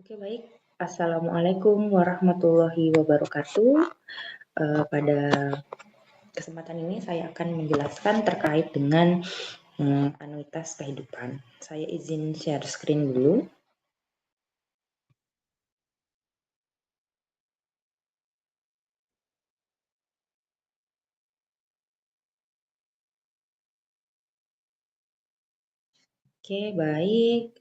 Oke, baik. Assalamualaikum warahmatullahi wabarakatuh. Pada kesempatan ini saya akan menjelaskan terkait dengan anuitas kehidupan. Saya izin share screen dulu. Oke, baik.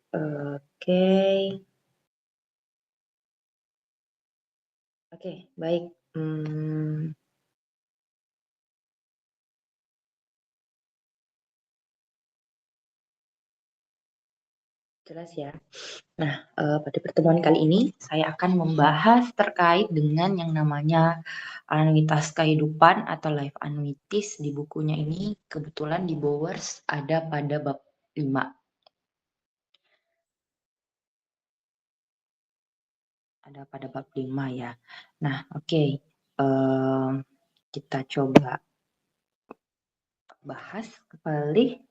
Oke, baik. Jelas ya. Nah, pada pertemuan kali ini saya akan membahas terkait dengan yang namanya anuitas kehidupan atau life annuities. Di bukunya ini kebetulan di Bowers ada pada bab 5. Ada pada bab 5 ya. Nah, oke. Kita coba bahas kembali.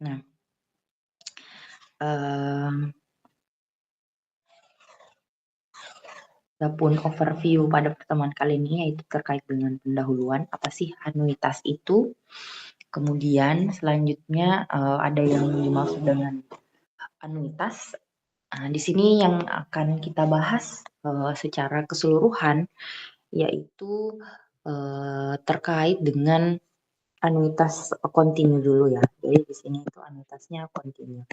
Nah, adapun overview pada pertemuan kali ini yaitu terkait dengan pendahuluan, apa sih anuitas itu? Kemudian selanjutnya ada yang dimaksud dengan anuitas. Nah, di sini yang akan kita bahas secara keseluruhan yaitu terkait dengan anuitas kontinu dulu ya. Jadi di sini itu anuitasnya kontinu.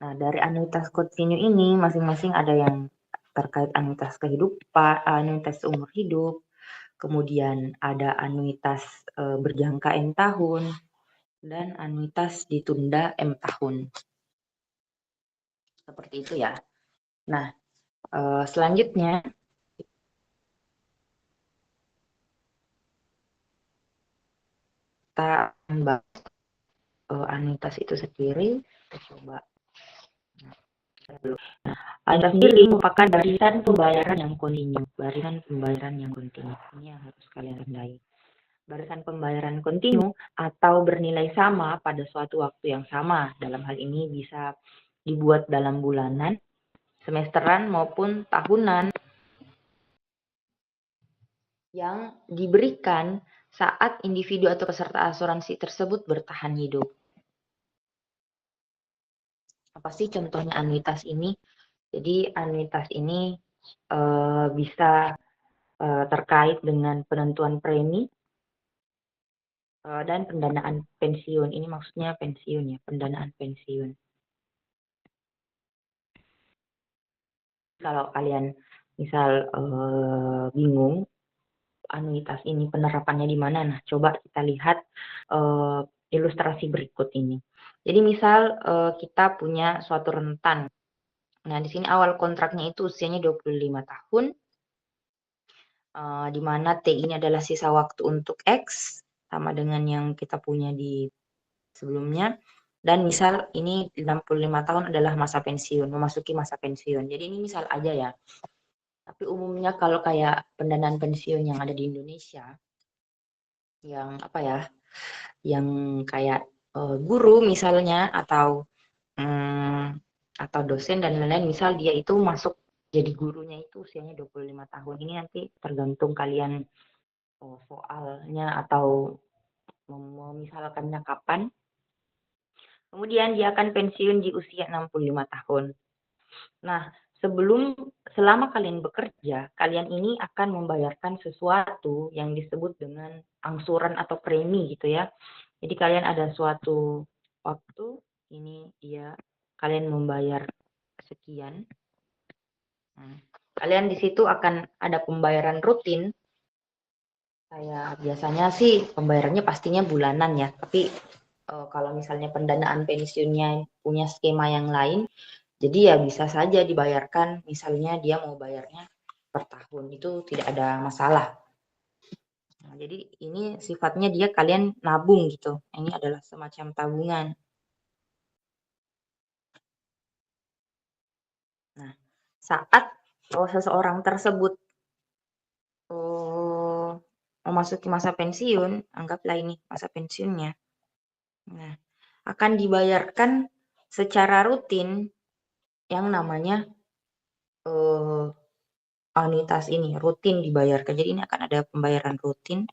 Nah, dari anuitas kontinu ini masing-masing ada yang terkait anuitas kehidupan, anuitas umur hidup, kemudian ada anuitas berjangka M tahun, dan anuitas ditunda M tahun. Seperti itu ya. Nah, selanjutnya kita akan bahas anuitas itu sendiri. Kita coba. Anuitas sendiri merupakan barisan pembayaran yang kontinu. Barisan pembayaran yang kontinu. Ini yang harus kalian tandai. Barisan pembayaran kontinu atau bernilai sama pada suatu waktu yang sama. Dalam hal ini bisa dibuat dalam bulanan, semesteran maupun tahunan yang diberikan saat individu atau peserta asuransi tersebut bertahan hidup. Apa sih contohnya anuitas ini? Jadi anuitas ini bisa terkait dengan penentuan premi dan pendanaan pensiun. Ini maksudnya pensiun ya, pendanaan pensiun. Kalau kalian misal bingung anuitas ini penerapannya di mana, nah coba kita lihat ilustrasi berikut ini. Jadi misal kita punya suatu rentan. Nah, di sini awal kontraknya itu usianya 25 tahun, di mana T ini adalah sisa waktu untuk X, sama dengan yang kita punya di sebelumnya. Dan misal ini 65 tahun adalah masa pensiun, memasuki masa pensiun. Jadi ini misal aja ya. Tapi umumnya kalau kayak pendanaan pensiun yang ada di Indonesia, yang apa ya, yang kayak guru misalnya atau dosen dan lain-lain, misal dia itu masuk jadi gurunya itu usianya 25 tahun. Ini nanti tergantung kalian soalnya atau memisalkannya kapan. Kemudian dia akan pensiun di usia 65 tahun. Nah, selama kalian bekerja, kalian ini akan membayarkan sesuatu yang disebut dengan angsuran atau premi gitu ya. Jadi kalian ada suatu waktu, ini kalian membayar sekian. Nah, kalian di situ akan ada pembayaran rutin. Kayak biasanya sih pembayarannya pastinya bulanan ya, tapi kalau misalnya pendanaan pensiunnya punya skema yang lain, jadi ya bisa saja dibayarkan, misalnya dia mau bayarnya per tahun, itu tidak ada masalah. Nah, jadi ini sifatnya dia kalian nabung gitu. Ini adalah semacam tabungan. Nah, saat seseorang tersebut memasuki masa pensiun, anggaplah ini masa pensiunnya. Nah, akan dibayarkan secara rutin yang namanya anuitas ini, rutin dibayarkan. Jadi ini akan ada pembayaran rutin.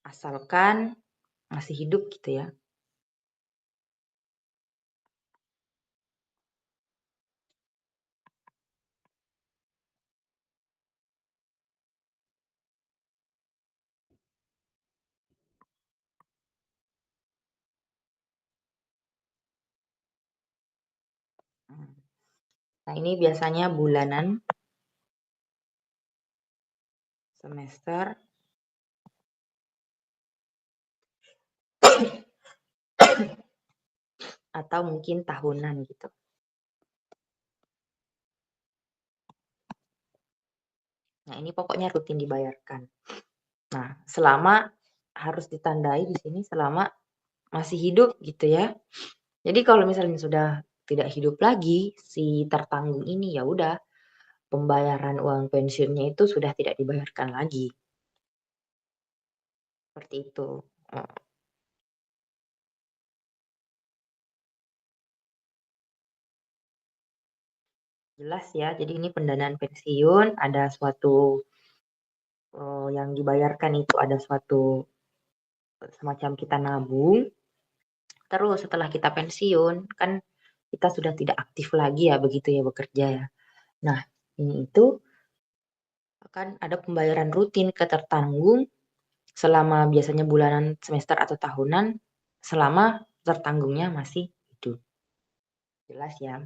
Asalkan masih hidup gitu ya. Nah, ini biasanya bulanan, semester, atau mungkin tahunan gitu. Nah, ini pokoknya rutin dibayarkan. Nah, selama harus ditandai di sini selama masih hidup gitu ya. Jadi kalau misalnya sudah tidak hidup lagi si tertanggung ini, ya udah pembayaran uang pensiunnya itu sudah tidak dibayarkan lagi. Seperti itu. Jelas ya, jadi ini pendanaan pensiun, ada suatu yang dibayarkan itu ada suatu semacam kita nabung. Terus setelah kita pensiun, kan kita sudah tidak aktif lagi ya begitu ya bekerja ya. Nah, ini itu akan ada pembayaran rutin ke tertanggung selama biasanya bulanan, semester atau tahunan selama tertanggungnya masih hidup. Jelas ya.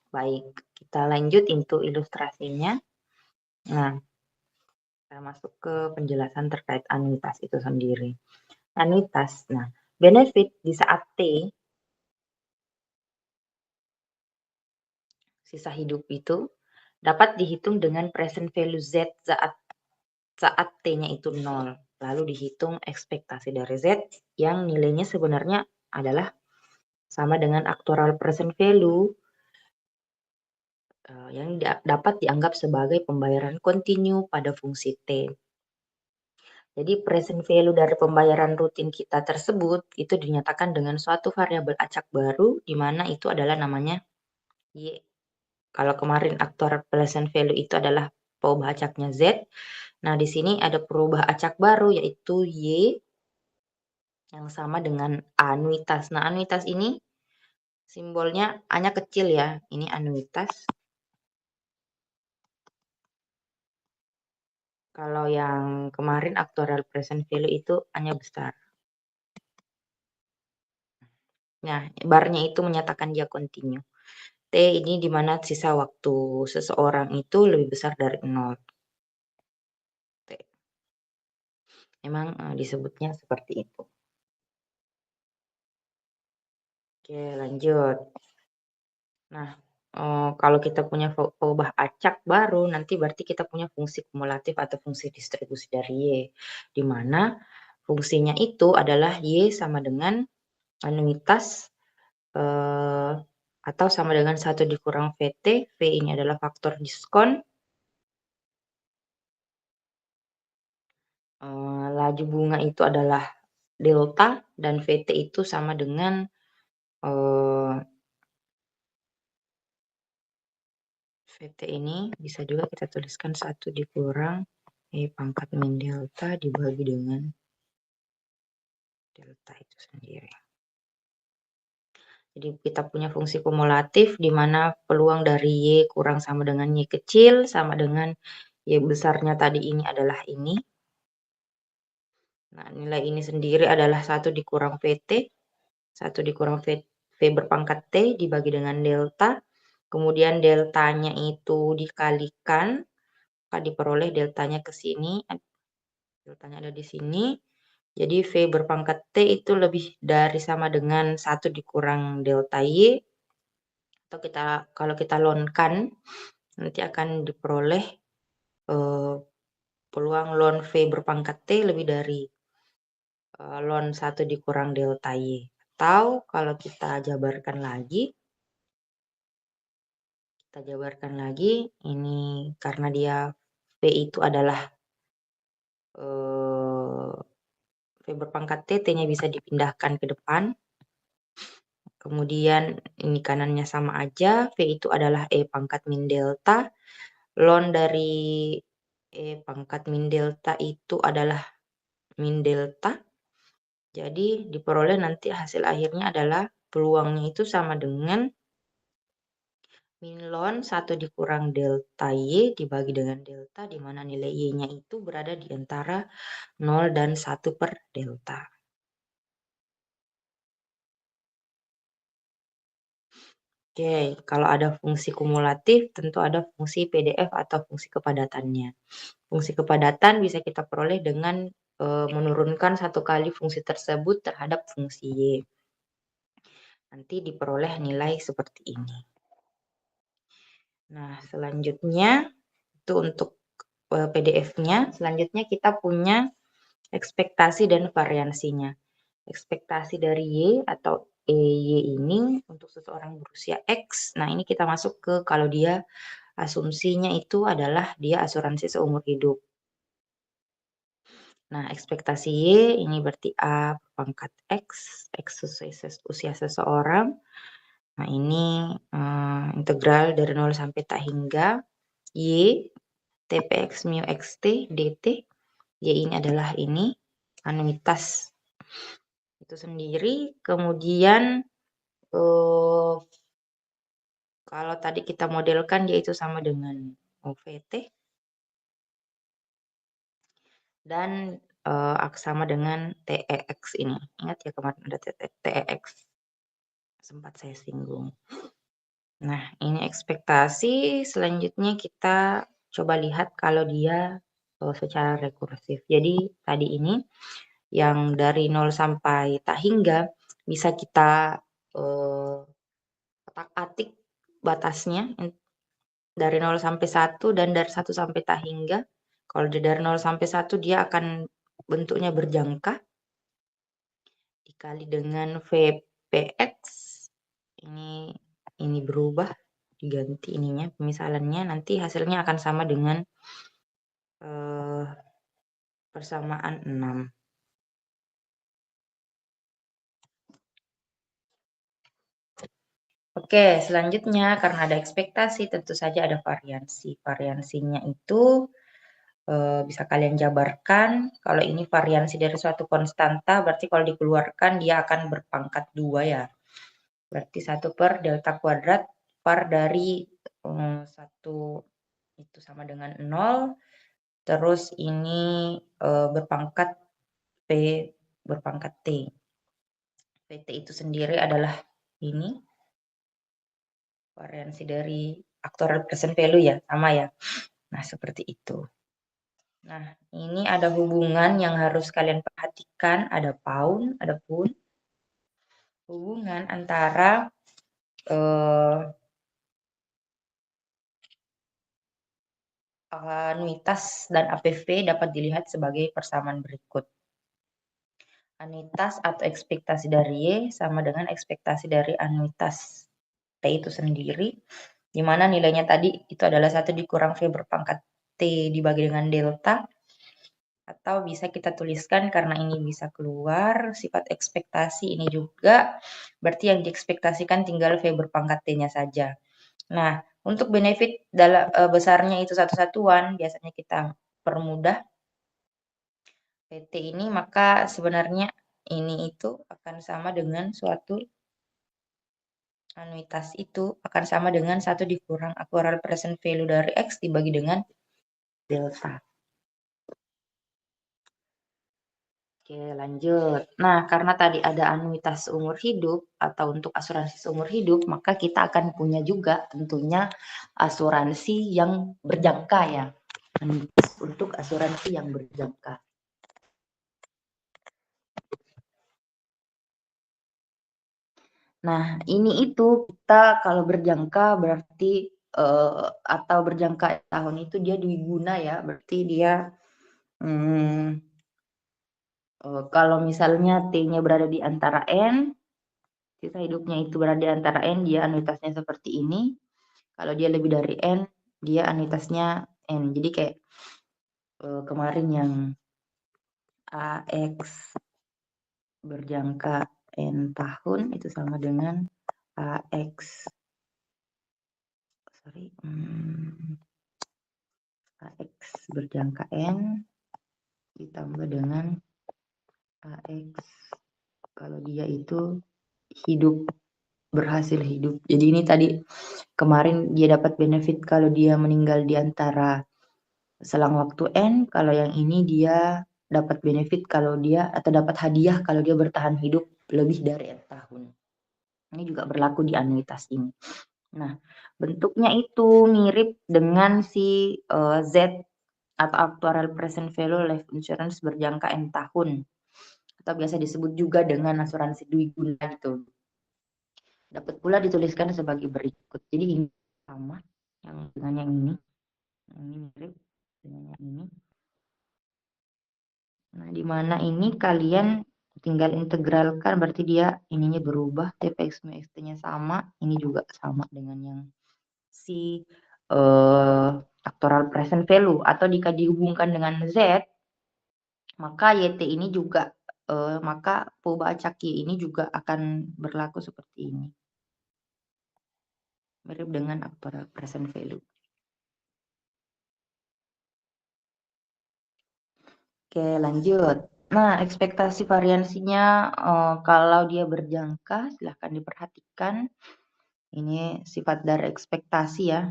Baik, kita lanjut untuk ilustrasinya. Nah, kita masuk ke penjelasan terkait anuitas itu sendiri. Anuitas, nah, benefit di saat T, sisa hidup itu, dapat dihitung dengan present value Z saat T-nya itu 0. Lalu dihitung ekspektasi dari Z yang nilainya sebenarnya adalah sama dengan actual present value yang dapat dianggap sebagai pembayaran kontinu pada fungsi T. Jadi present value dari pembayaran rutin kita tersebut itu dinyatakan dengan suatu variabel acak baru di mana itu adalah namanya Y. Kalau kemarin aktor present value itu adalah perubahan acaknya Z. Nah, di sini ada perubahan acak baru yaitu Y yang sama dengan anuitas. Nah, anuitas ini simbolnya A-nya kecil ya. Ini anuitas. Kalau yang kemarin actual present value itu A-nya besar. Nah, barnya itu menyatakan dia kontinu. T ini di mana sisa waktu seseorang itu lebih besar dari 0. T. Memang disebutnya seperti itu. Oke, lanjut. Nah, kalau kita punya perubahan acak baru, nanti berarti kita punya fungsi kumulatif atau fungsi distribusi dari Y. Di mana fungsinya itu adalah Y sama dengan anuitas atau sama dengan 1 dikurang VT. V ini adalah faktor diskon. Laju bunga itu adalah delta dan VT itu sama dengan VT ini bisa juga kita tuliskan 1 dikurang pangkat min delta dibagi dengan delta itu sendiri. Jadi kita punya fungsi kumulatif di mana peluang dari Y kurang sama dengan Y kecil sama dengan Y besarnya tadi ini adalah ini. Nah, nilai ini sendiri adalah 1 dikurang VT. 1 dikurang V berpangkat T dibagi dengan delta. Kemudian deltanya itu dikalikan, maka diperoleh deltanya ke sini. Deltanya ada di sini. Jadi V berpangkat T itu lebih dari sama dengan 1 dikurang delta Y. Atau kalau kita lonkan, nanti akan diperoleh peluang ln V berpangkat T lebih dari ln 1 dikurang delta Y. Atau kalau kita jabarkan lagi, ini karena dia V itu adalah V berpangkat T, T-nya bisa dipindahkan ke depan. Kemudian ini kanannya sama aja, V itu adalah E pangkat min delta. Ln dari E pangkat min delta itu adalah min delta. Jadi diperoleh nanti hasil akhirnya adalah peluangnya itu sama dengan min ln 1 dikurang delta Y dibagi dengan delta, di mana nilai Y-nya itu berada di antara 0 dan 1 per delta. Oke, kalau ada fungsi kumulatif, tentu ada fungsi PDF atau fungsi kepadatannya. Fungsi kepadatan bisa kita peroleh dengan menurunkan satu kali fungsi tersebut terhadap fungsi Y. Nanti diperoleh nilai seperti ini. Nah, selanjutnya itu untuk PDF-nya. Selanjutnya kita punya ekspektasi dan variansinya. Ekspektasi dari Y atau EY ini untuk seseorang berusia X. Nah, ini kita masuk ke kalau dia asumsinya itu adalah dia asuransi seumur hidup. Nah, ekspektasi Y ini berarti A pangkat X usia seseorang. Nah, ini integral dari 0 sampai tak hingga Y TPX mu XT DT. Y ini adalah ini anuitas itu sendiri. Kemudian kalau tadi kita modelkan dia itu sama dengan OVT dan sama dengan TEX ini. Ingat ya kemarin ada TEX, sempat saya singgung. Nah, ini ekspektasi. Selanjutnya kita coba lihat kalau dia secara rekursif. Jadi tadi ini yang dari 0 sampai tak hingga bisa kita otak-atik batasnya dari 0 sampai 1 dan dari 1 sampai tak hingga. Kalau dari 0 sampai 1 dia akan bentuknya berjangka dikali dengan VPX. Ini berubah, diganti ininya pemisalannya, nanti hasilnya akan sama dengan persamaan 6. Oke, selanjutnya karena ada ekspektasi tentu saja ada variansi. Variansinya itu bisa kalian jabarkan. Kalau ini variansi dari suatu konstanta, berarti kalau dikeluarkan dia akan berpangkat 2 ya. Berarti 1 per delta kuadrat par dari 1 itu sama dengan 0. Terus ini berpangkat P berpangkat T. PT itu sendiri adalah ini variansi dari actual present value ya, sama ya. Nah, seperti itu. Nah, ini ada hubungan yang harus kalian perhatikan, ada pun hubungan antara anuitas dan APV dapat dilihat sebagai persamaan berikut. Anuitas atau ekspektasi dari Y sama dengan ekspektasi dari anuitas T itu sendiri, di mana nilainya tadi itu adalah 1 dikurang V berpangkat T dibagi dengan delta, atau bisa kita tuliskan karena ini bisa keluar sifat ekspektasi ini juga, berarti yang diekspektasikan tinggal V berpangkat T-nya saja. Nah, untuk benefit dalam besarnya itu satu satuan, biasanya kita permudah PT ini, maka sebenarnya ini itu akan sama dengan suatu anuitas itu akan sama dengan 1 dikurang actual present value dari X dibagi dengan delta. Oke, lanjut. Nah, karena tadi ada anuitas seumur hidup atau untuk asuransi seumur hidup, maka kita akan punya juga tentunya asuransi yang berjangka ya. Anuitas untuk asuransi yang berjangka. Nah, ini itu kita kalau berjangka berarti atau berjangka tahun itu dia dwiguna ya, berarti dia kalau misalnya T-nya berada di antara N, sisa hidupnya itu berada di antara N, dia anuitasnya seperti ini. Kalau dia lebih dari N, dia anuitasnya N. Jadi kayak kemarin yang AX berjangka N tahun itu sama dengan AX AX berjangka N ditambah dengan AX kalau dia itu berhasil hidup. Jadi ini tadi kemarin dia dapat benefit kalau dia meninggal di antara selang waktu N, kalau yang ini dia dapat benefit kalau dia atau dapat hadiah kalau dia bertahan hidup lebih dari N tahun. Ini juga berlaku di anuitas ini. Nah, bentuknya itu mirip dengan si Z atau actuarial present value life insurance berjangka N tahun. Atau biasa disebut juga dengan asuransi dwiguna gitu. Dapat pula dituliskan sebagai berikut. Jadi ini sama yang dengan yang ini. Ini mirip dengan yang ini. Nah, di mana ini kalian tinggal integralkan, berarti dia ininya berubah, TPX nya sama, ini juga sama dengan yang si actuarial present value, atau jika dihubungkan dengan Z, maka YT ini juga, maka perubahan Caki ini juga akan berlaku seperti ini. Mirip dengan actuarial present value. Oke, lanjut. Nah, ekspektasi variansinya kalau dia berjangka, silahkan diperhatikan. Ini sifat dari ekspektasi ya.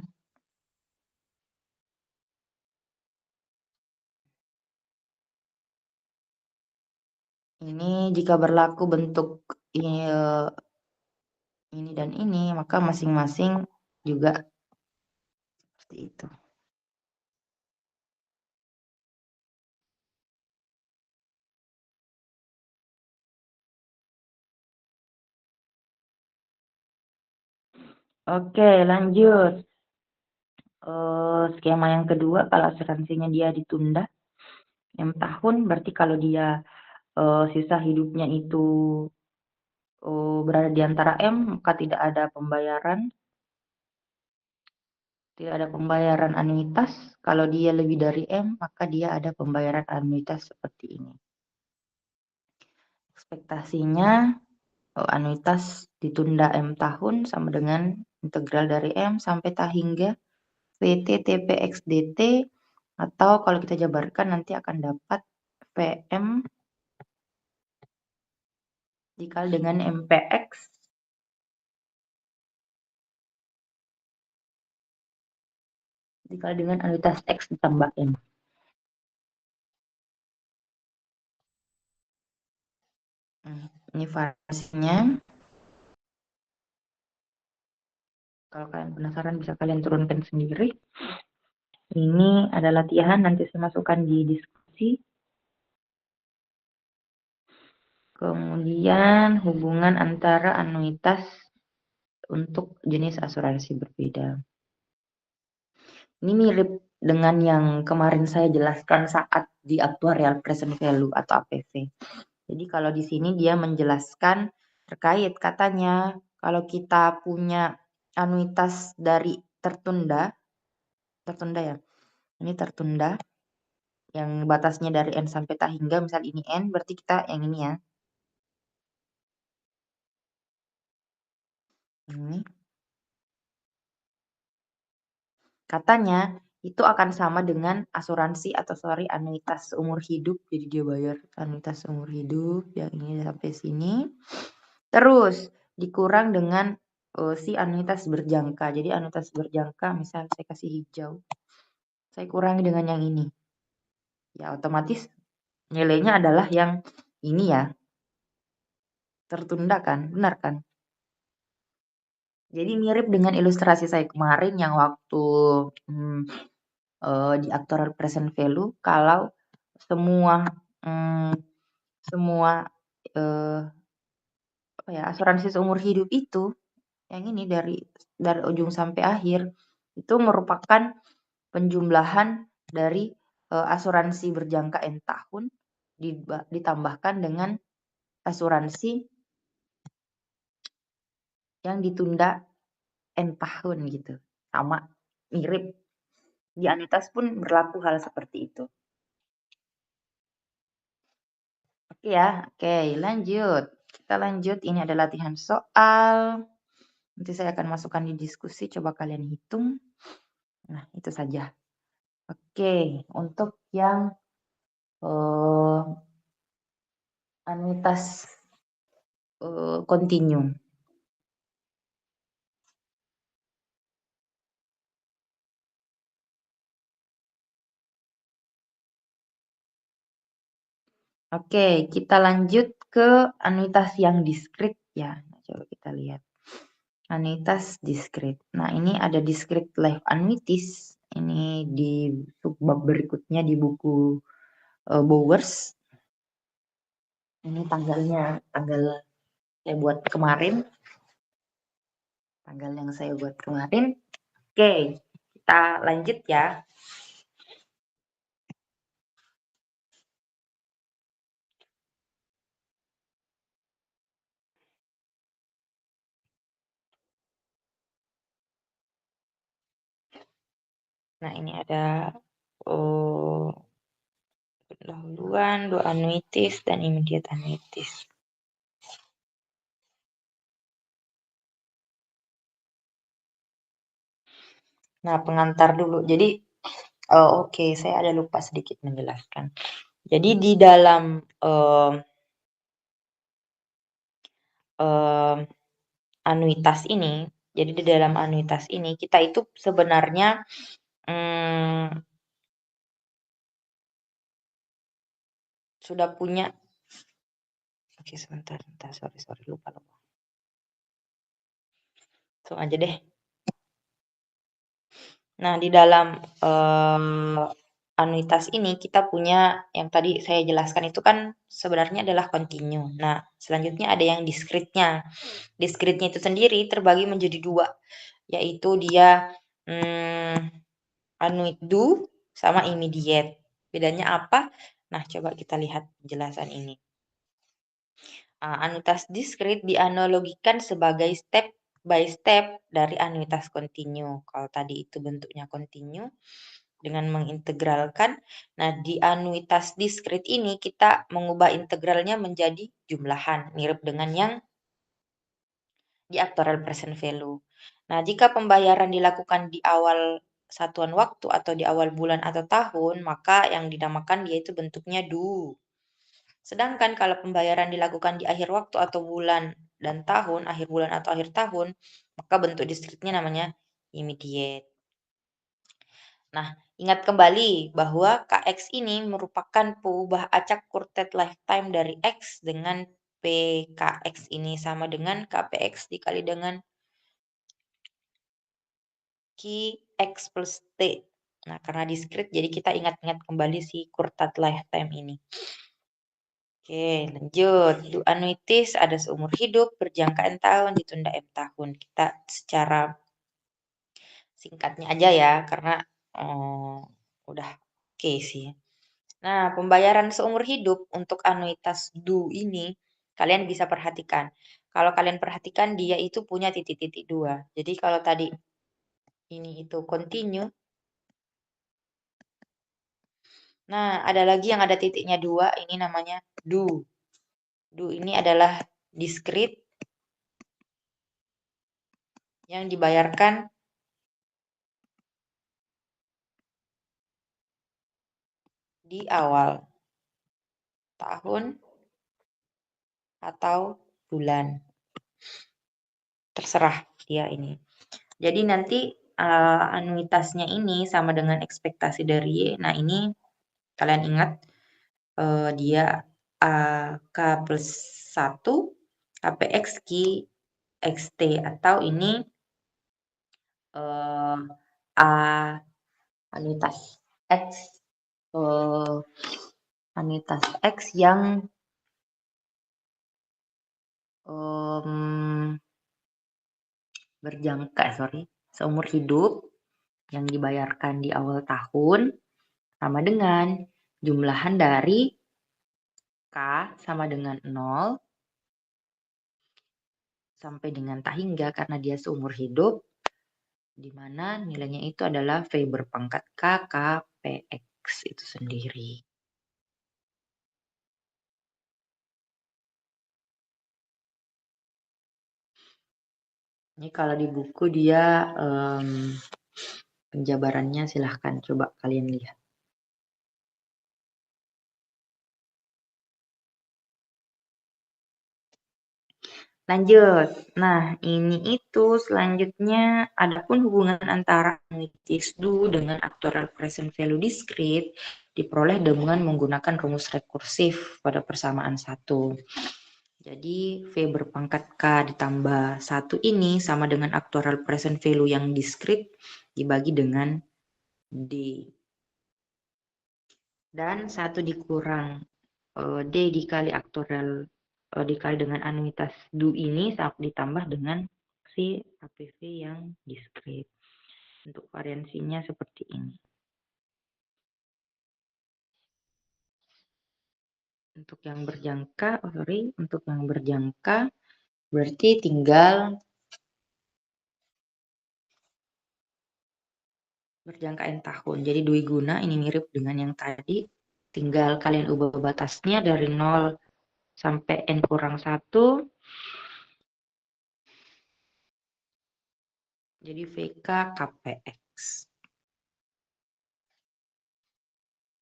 Ini jika berlaku bentuk ini dan ini, maka masing-masing juga seperti itu. Oke, lanjut. Skema yang kedua, kalau asuransinya dia ditunda 6 tahun, berarti kalau dia sisa hidupnya itu berada di antara M, maka tidak ada pembayaran. Tidak ada pembayaran anuitas. Kalau dia lebih dari M, maka dia ada pembayaran anuitas seperti ini. Ekspektasinya anuitas ditunda M tahun sama dengan integral dari M sampai ta hingga VT TPX DT, atau kalau kita jabarkan nanti akan dapat VM dikali dengan MPX dikali dengan anuitas X ditambah M. Ini variasinya. Kalau kalian penasaran bisa kalian turunkan sendiri. Ini adalah latihan, nanti saya masukkan di diskusi. Kemudian hubungan antara anuitas untuk jenis asuransi berbeda. Ini mirip dengan yang kemarin saya jelaskan saat di actuarial present value atau APV. Jadi kalau di sini dia menjelaskan terkait katanya kalau kita punya anuitas dari tertunda ya. Ini tertunda yang batasnya dari N sampai ta hingga, misal ini N, berarti kita yang ini ya. Ini. Katanya itu akan sama dengan asuransi atau anuitas seumur hidup. Jadi dia bayar anuitas seumur hidup yang ini sampai sini. Terus dikurang dengan si anuitas berjangka. Jadi anuitas berjangka misal saya kasih hijau. Saya kurangi dengan yang ini. Ya otomatis nilainya adalah yang ini ya. Tertunda kan? Benar kan? Jadi mirip dengan ilustrasi saya kemarin yang waktu di actuarial present value, kalau semua asuransi seumur hidup itu yang ini dari ujung sampai akhir itu merupakan penjumlahan dari asuransi berjangka N tahun ditambahkan dengan asuransi yang ditunda N tahun gitu. Sama, mirip. Di anuitas pun berlaku hal seperti itu. Oke ya, oke lanjut. Kita lanjut, ini ada latihan soal. Nanti saya akan masukkan di diskusi, coba kalian hitung. Nah, itu saja. Oke, untuk yang anuitas kontinu. Oke, kita lanjut ke anuitas yang diskrit ya. Coba kita lihat. Anuitas diskrit. Nah, ini ada discrete life annuities. Ini di subbab berikutnya di buku Bowers. Ini tanggal saya buat kemarin. Tanggal yang saya buat kemarin. Oke, kita lanjut ya. Nah, ini ada pendahuluan, do annuities, dan immediate annuities. Nah, pengantar dulu. Jadi, oke, saya ada lupa sedikit menjelaskan. Jadi di dalam anuitas ini, jadi di dalam anuitas ini kita itu sebenarnya sudah punya. Oke, sebentar, sorry, lupa. Langsung aja deh. Nah, di dalam anuitas ini kita punya yang tadi saya jelaskan itu kan sebenarnya adalah kontinu. Nah, selanjutnya ada yang diskritnya. Diskritnya itu sendiri terbagi menjadi dua, yaitu dia annuit do sama immediate. Bedanya apa? Nah, coba kita lihat penjelasan ini. Anuitas diskrit dianalogikan sebagai step by step dari anuitas kontinu. Kalau tadi itu bentuknya kontinu dengan mengintegralkan. Nah, di anuitas diskrit ini kita mengubah integralnya menjadi jumlahan, mirip dengan yang di actuarial present value. Nah, jika pembayaran dilakukan di awal satuan waktu atau di awal bulan atau tahun, maka yang dinamakan dia itu bentuknya do. Sedangkan kalau pembayaran dilakukan di akhir waktu atau bulan dan tahun, akhir bulan atau akhir tahun, maka bentuk diskritnya namanya immediate. Nah, ingat kembali bahwa KX ini merupakan pengubah acak quartet lifetime dari X dengan PKX ini sama dengan KPX dikali dengan QX plus T. Nah, karena diskrit, jadi kita ingat-ingat kembali si quartet lifetime ini. Oke, lanjut. Do annuities ada seumur hidup, berjangka N tahun, ditunda M tahun. Kita secara singkatnya aja ya, karena udah oke sih. Nah, pembayaran seumur hidup untuk anuitas do ini, kalian bisa perhatikan. Kalau kalian perhatikan, dia itu punya titik-titik dua. Jadi kalau tadi ini itu continue. Nah, ada lagi yang ada titiknya dua, ini namanya do. Do ini adalah diskrit yang dibayarkan di awal tahun atau bulan. Terserah dia ini. Jadi nanti anuitasnya ini sama dengan ekspektasi dari Y. Nah, ini kalian ingat dia K plus 1 KPX Q XT atau ini A anuitas X anuitas X yang berjangka seumur hidup yang dibayarkan di awal tahun sama dengan jumlahan dari K sama dengan 0 sampai dengan tak hingga karena dia seumur hidup, di mana nilainya itu adalah V berpangkat K, KPX itu sendiri. Ini kalau di buku dia penjabarannya silahkan coba kalian lihat. Lanjut. Nah, ini itu selanjutnya adapun hubungan antara anuitas do dengan actuarial present value discrete diperoleh dengan menggunakan rumus rekursif pada persamaan 1. Jadi V berpangkat K ditambah 1 ini sama dengan actuarial present value yang discrete dibagi dengan D. Dan 1 dikurang D dikali actuarial dikali dengan anuitas do ini ditambah dengan si APV yang discrete. Untuk variansinya seperti ini. Untuk yang berjangka, untuk yang berjangka berarti tinggal berjangka N tahun. Jadi dwiguna ini mirip dengan yang tadi. Tinggal kalian ubah batasnya dari 0 sampai N kurang 1. Jadi VK KPX.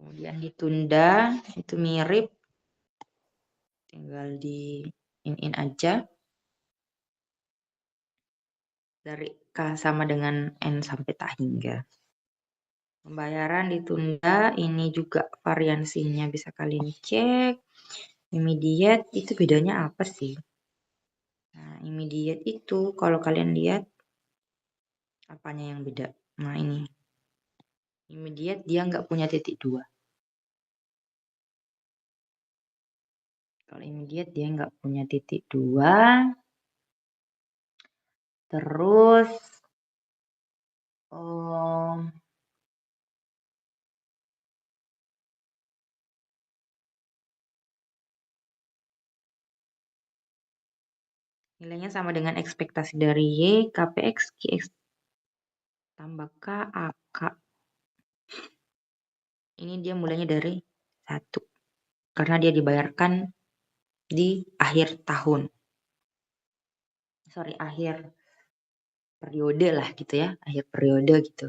Kemudian ditunda, itu mirip. Tinggal di in aja. Dari K sama dengan N sampai tak hingga. Pembayaran ditunda, ini juga variansinya bisa kalian cek. Immediate itu bedanya apa sih? Nah, immediate itu kalau kalian lihat apanya yang beda. Nah, ini. Immediate dia nggak punya titik 2. Kalau immediate dia nggak punya titik 2. Terus nilainya sama dengan ekspektasi dari Y, KPX, QX tambah K, AK. Ini dia mulainya dari 1. Karena dia dibayarkan di akhir tahun. Akhir periode lah gitu ya. Akhir periode gitu.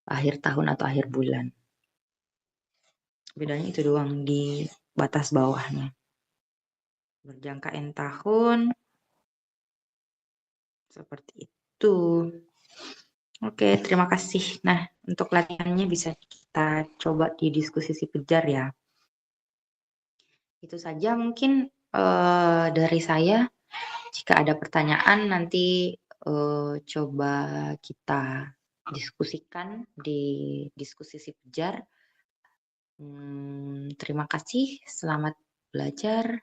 Akhir tahun atau akhir bulan. Bedanya itu doang di batas bawahnya. Berjangka N tahun. Seperti itu. Oke, terima kasih. Nah, untuk latihannya bisa kita coba di diskusi si kejar ya. Itu saja mungkin dari saya. Jika ada pertanyaan nanti coba kita diskusikan di diskusi si kejar. Terima kasih, selamat belajar.